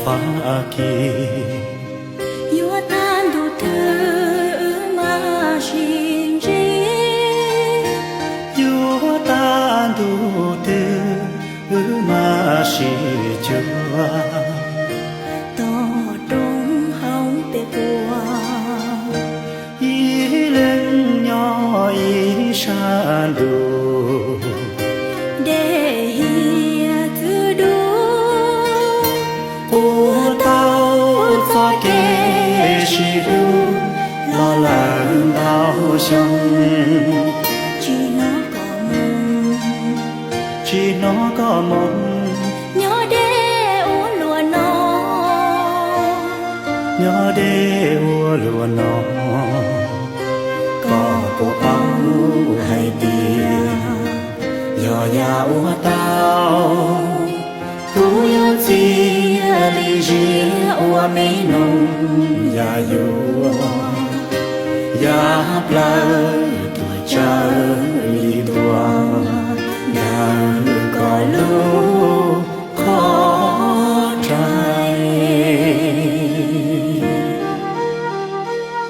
phá kỳ Yua tan đủ thứ mà xin chi Yua ta đủ tư mà si chúa tỏ trong hóng bề bùa ý lên nhỏ ý san đủ để hia thứ đủ ô tao cho kê si đủ lo lắng đau sống chỉ nó có mong nhỏ đê ua lùa nó nhỏ đê ua lùa nó có bộ áo hay tiền nhỏ nhà ua tao cú yêu chi li chi ua mi nông ya yu ya plơ tuổi cha